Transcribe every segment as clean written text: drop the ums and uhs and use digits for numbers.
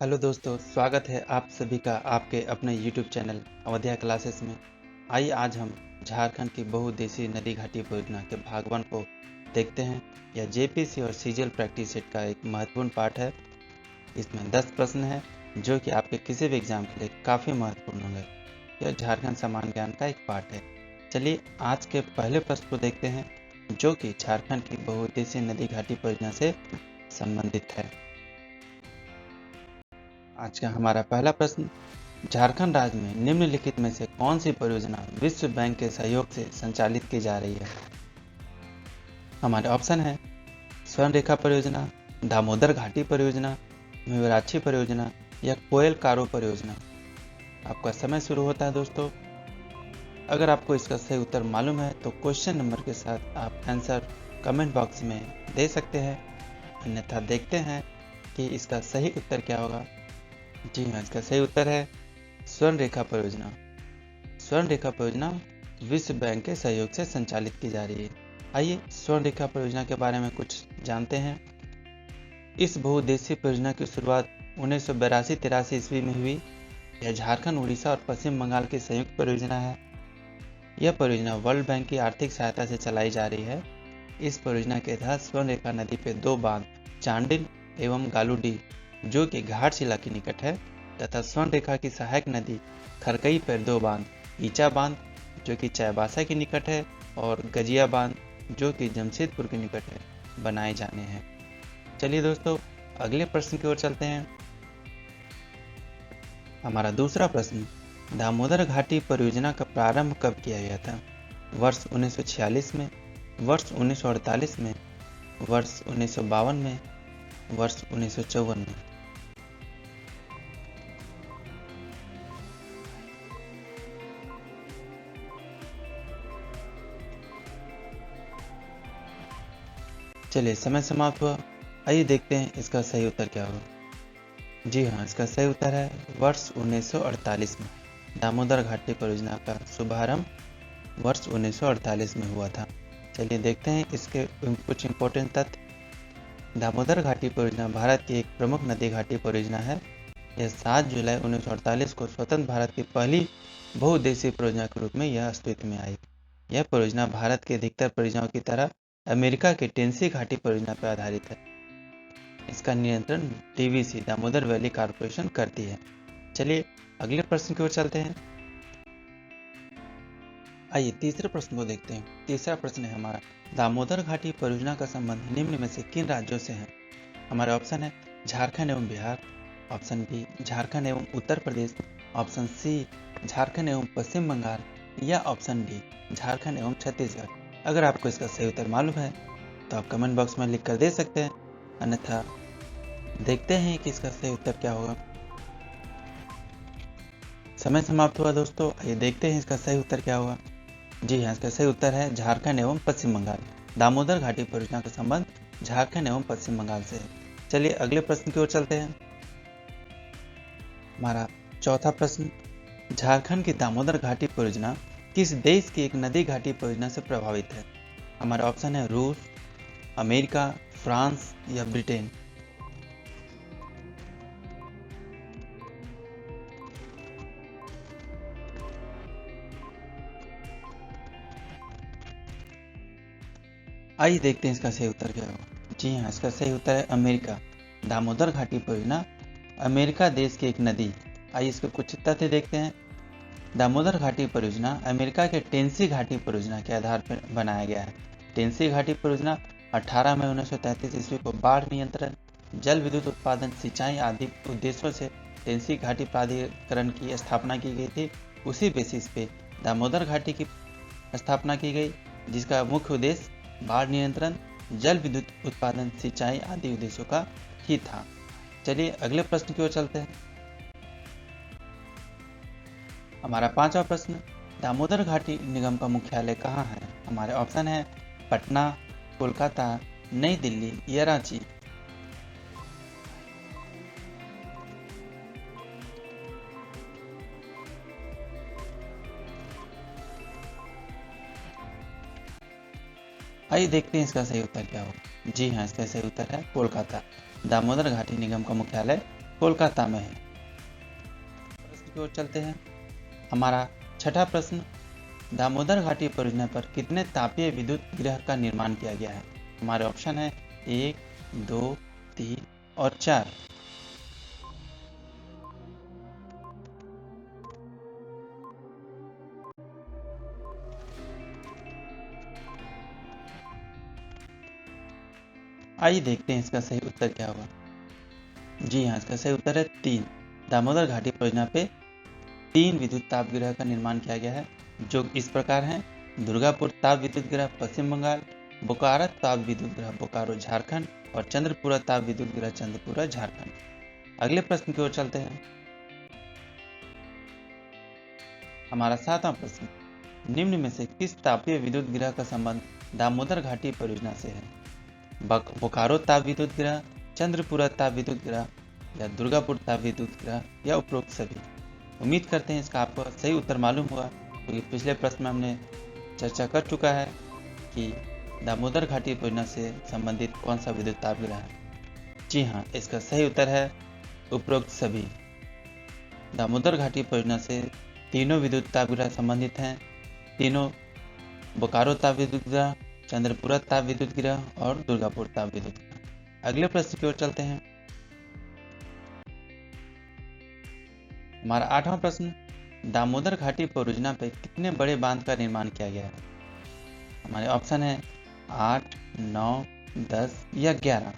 Hello दोस्तों, स्वागत है आप सभी का आपके अपने YouTube चैनल अवधिया क्लासेस में। आइए आज हम झारखंड की बहुउद्देशीय नदी घाटी परियोजना के भाग 1 को देखते हैं। यह जेपीसी और सीजीएल प्रैक्टिस सेट का एक महत्वपूर्ण पार्ट है। इसमें 10 प्रश्न हैं जो कि आपके किसी भी एग्जाम के लिए काफ़ी महत्वपूर्ण होंगे। यह झारखंड सामान्य ज्ञान का एक पार्ट है। चलिए आज के पहले प्रश्न को देखते हैं जो कि झारखंड की बहुउद्देशीय नदी घाटी परियोजना से संबंधित है। आज का हमारा पहला प्रश्न, झारखंड राज्य में निम्नलिखित में से कौन सी परियोजना विश्व बैंक के सहयोग से संचालित की जा रही है? हमारे ऑप्शन है स्वर्ण रेखा परियोजना, दामोदर घाटी परियोजना, मेवराक्षी परियोजना या कोयल कारो परियोजना। आपका समय शुरू होता है दोस्तों। अगर आपको इसका सही उत्तर मालूम है तो क्वेश्चन नंबर के साथ आप आंसर कमेंट बॉक्स में दे सकते हैं, अन्यथा देखते हैं कि इसका सही उत्तर क्या होगा। जी हाँ, इसका सही उत्तर है स्वर्ण रेखा परियोजना। स्वर्ण रेखा परियोजना विश्व बैंक के सहयोग से संचालित की जा रही है। आइए स्वर्ण रेखा परियोजना के बारे में कुछ जानते हैं। इस बहुउद्देशीय परियोजना की शुरुआत 1982-83 ईस्वी में हुई। यह झारखंड, उड़ीसा और पश्चिम बंगाल की संयुक्त परियोजना है। यह परियोजना वर्ल्ड बैंक की आर्थिक सहायता से चलाई जा रही है। इस परियोजना के तहत स्वर्ण रेखा नदी पे 2 बांध चांडिल एवं गालूडी जो कि घाटशिला के निकट है तथा स्वर्ण रेखा की सहायक नदी खरकई पर 2 बांध ईचा बांध जो कि चाईबासा के निकट है और गजिया बांध जो कि जमशेदपुर के निकट है बनाए जाने हैं। चलिए दोस्तों अगले प्रश्न की ओर चलते हैं। हमारा दूसरा प्रश्न, दामोदर घाटी परियोजना का प्रारंभ कब किया गया था? वर्ष 1946 में, वर्ष 1948 में, वर्ष 1952 में, वर्ष 1954 में। चलिए समय समाप्त हुआ। आइए देखते हैं इसका सही उत्तर क्या होगा। जी हाँ, इसका सही उत्तर है वर्ष 1948 में। दामोदर घाटी परियोजना का शुभारंभ वर्ष 1948 में हुआ था। चलिए देखते हैं इसके कुछ इम्पोर्टेंट तथ्य। दामोदर घाटी परियोजना भारत की एक प्रमुख नदी घाटी परियोजना है। यह 7 जुलाई 1948 को स्वतंत्र भारत की पहली बहुउद्देशीय परियोजना के रूप में यह अस्तित्व में आई। यह परियोजना भारत के अधिकतर परियोजनाओं की तरह अमेरिका के टेनेसी घाटी परियोजना पर आधारित है। इसका नियंत्रण डीवीसी दामोदर वैली कॉर्पोरेशन करती है। चलिए अगले प्रश्न की ओर चलते हैं। आइए तीसरे प्रश्न को देखते हैं। तीसरा प्रश्न है हमारा, दामोदर घाटी परियोजना का संबंध निम्न में से किन राज्यों से है? हमारे ऑप्शन है झारखंड एवं बिहार, ऑप्शन बी झारखंड एवं उत्तर प्रदेश, ऑप्शन सी झारखंड एवं पश्चिम बंगाल या ऑप्शन डी झारखंड एवं छत्तीसगढ़। अगर आपको इसका सही उत्तर मालूम है तो आप कमेंट बॉक्स में लिख कर दे सकते हैं, अन्यथा देखते हैं कि इसका सही उत्तर क्या होगा। समय समाप्त हुआ दोस्तों। आइए देखते हैं इसका सही उत्तर क्या होगा। जी हाँ, इसका सही उत्तर है झारखंड एवं पश्चिम बंगाल। दामोदर घाटी परियोजना का संबंध झारखंड एवं पश्चिम बंगाल से है। चलिए अगले प्रश्न की ओर चलते हैं। हमारा चौथा प्रश्न, झारखंड की दामोदर घाटी परियोजना किस देश की एक नदी घाटी परियोजना से प्रभावित है? हमारे ऑप्शन है रूस, अमेरिका, फ्रांस या ब्रिटेन। आइए देखते हैं इसका सही उत्तर क्या होगा। जी हाँ, इसका सही उत्तर है अमेरिका। दामोदर घाटी परियोजना अमेरिका देश की एक नदी। आइए इसके कुछ तथ्य देखते हैं। दामोदर घाटी परियोजना अमेरिका के टेनेसी घाटी परियोजना के आधार पर बनाया गया है। टेनेसी घाटी परियोजना 18 मई 1933 ईस्वी को बाढ़ नियंत्रण, जल विद्युत उत्पादन, सिंचाई आदि उद्देश्यों से टेनेसी घाटी प्राधिकरण की स्थापना की गई थी। उसी बेसिस पे दामोदर घाटी की स्थापना की गई, जिसका मुख्य उद्देश्य बाढ़ नियंत्रण, जल विद्युत उत्पादन, सिंचाई आदि उद्देश्यों का ही था। चलिए अगले प्रश्न की ओर चलते हैं। हमारा पांचवा प्रश्न, दामोदर घाटी निगम का मुख्यालय कहाँ है? हमारे ऑप्शन है पटना, कोलकाता, नई दिल्ली या रांची। आइए देखते हैं इसका सही उत्तर क्या होगा। जी हाँ, इसका सही उत्तर है कोलकाता। दामोदर घाटी निगम का मुख्यालय कोलकाता में है। प्रश्न की ओर चलते हैं। हमारा छठा प्रश्न, दामोदर घाटी परियोजना पर कितने तापीय विद्युत गृह का निर्माण किया गया है? हमारे ऑप्शन है 1, 2, 3 और 4। आइए देखते हैं इसका सही उत्तर क्या होगा। जी हाँ, इसका सही उत्तर है 3। दामोदर घाटी परियोजना पे 3 विद्युत ताप गृह का निर्माण किया गया है, जो इस प्रकार हैं: दुर्गापुर ताप विद्युत गृह पश्चिम बंगाल, बोकारो ताप विद्युत गृह बोकारो झारखंड और चंद्रपुरा ताप विद्युत गृह चंद्रपुरा झारखंड। अगले प्रश्न की ओर चलते हैं। हमारा 7वां प्रश्न, निम्न में से किस तापीय विद्युत गृह का संबंध दामोदर घाटी परियोजना से है? बोकारो ताप विद्युत गृह, चंद्रपुरा ताप विद्युत गृह या दुर्गापुर ताप विद्युत गृह या उपरोक्त सभी। उम्मीद करते हैं इसका आपको सही उत्तर मालूम हुआ, क्योंकि पिछले प्रश्न में हमने चर्चा कर चुका है कि दामोदर घाटी परियोजना से संबंधित कौन सा विद्युत ताप गृह है। जी हाँ, इसका सही उत्तर है उपरोक्त सभी। दामोदर घाटी परियोजना से तीनों विद्युत ताप गृह संबंधित हैं। तीनों बोकारो ताप विद्युत गृह, चंद्रपुरा ताप विद्युत गृह और दुर्गापुर ताप विद्युत गृह। अगले प्रश्न की ओर चलते हैं। हमारा 8वां प्रश्न, दामोदर घाटी परियोजना पे कितने बड़े बांध का निर्माण किया गया है? हमारे ऑप्शन है 8, 9, 10 या 11।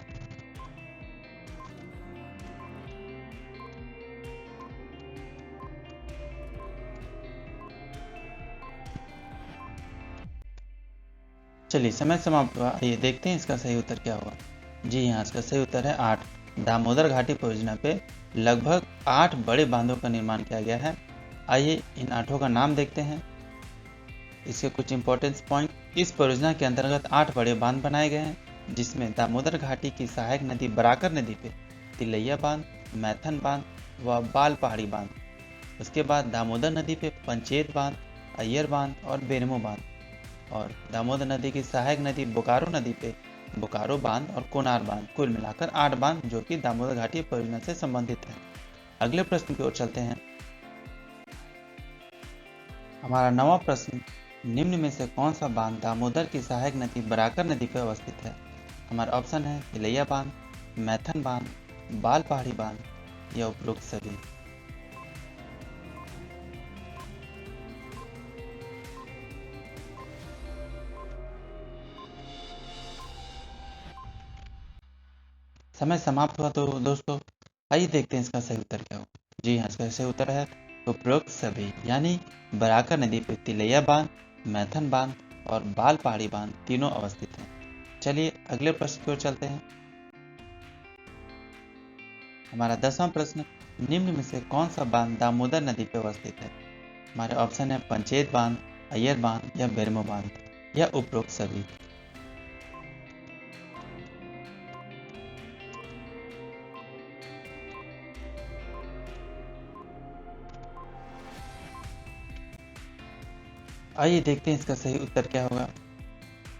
चलिए, समय समाप्त हुआ। आइए देखते हैं इसका सही उत्तर क्या होगा। जी हाँ, इसका सही उत्तर है 8। दामोदर घाटी परियोजना पे लगभग 8 बड़े बांधों का निर्माण किया गया है। आइए इन 8 का नाम देखते हैं। इसके कुछ इंपॉर्टेंस पॉइंट, इस परियोजना के अंतर्गत 8 बड़े बांध बनाए गए हैं, जिसमें दामोदर घाटी की सहायक नदी बराकर नदी पे तिलैया बांध, मैथन बांध व बाल पहाड़ी बांध। उसके बाद दामोदर नदी पे पंचेत बांध, अय्यर बांध और बेरमो बांध। और दामोदर नदी की सहायक नदी बोकारो नदी पे बोकारो बांध और कोनार बांध। कुल मिलाकर 8 बांध जो कि दामोदर घाटी परियोजना से संबंधित है। अगले प्रश्न की ओर चलते हैं। हमारा 9वां प्रश्न, निम्न में से कौन सा बांध दामोदर की सहायक नदी बराकर नदी पर अवस्थित है? हमारा ऑप्शन है तिलैया बांध, मैथन बांध, बाल पहाड़ी बांध या उपरोक्त सभी। समय समाप्त हुआ तो दोस्तों आइए देखते हैं इसका सही उत्तर क्या होगा। जी हाँ, इसका सही उत्तर है उपरोक्त सभी, यानी बराकर नदी पे तिलैया बांध, मैथन बांध और बाल पहाड़ी बांध तीनों अवस्थित हैं। चलिए अगले प्रश्न की ओर चलते हैं। हमारा 10वां प्रश्न, निम्न में से कौन सा बांध दामोदर नदी पे अवस्थित है? हमारे ऑप्शन है पंचेत बांध, अय्यर बांध या बेरमो बांध या उपरोक्त सभी। आइए देखते हैं इसका सही उत्तर क्या होगा।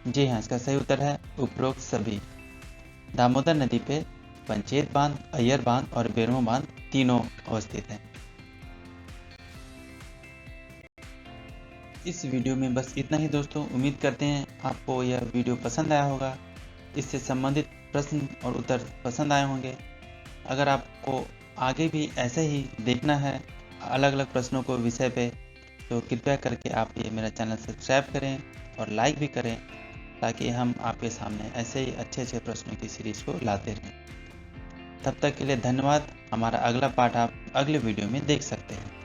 जी हाँ, इसका सही उत्तर है उपरोक्त सभी। दामोदर नदी पे पंचेत बांध, अय्यर बांध और बेरमो बांध तीनों अवस्थित हैं। इस वीडियो में बस इतना ही दोस्तों। उम्मीद करते हैं आपको यह वीडियो पसंद आया होगा। इससे संबंधित प्रश्न और उत्तर पसंद आए होंगे। अगर आपको आगे भी ऐसे ही देखना है अलग अलग प्रश्नों को विषय पे, तो कृपया करके आप ये मेरा चैनल सब्सक्राइब करें और लाइक भी करें, ताकि हम आपके सामने ऐसे ही अच्छे अच्छे प्रश्नों की सीरीज को लाते रहें। तब तक के लिए धन्यवाद। हमारा अगला पार्ट आप अगले वीडियो में देख सकते हैं।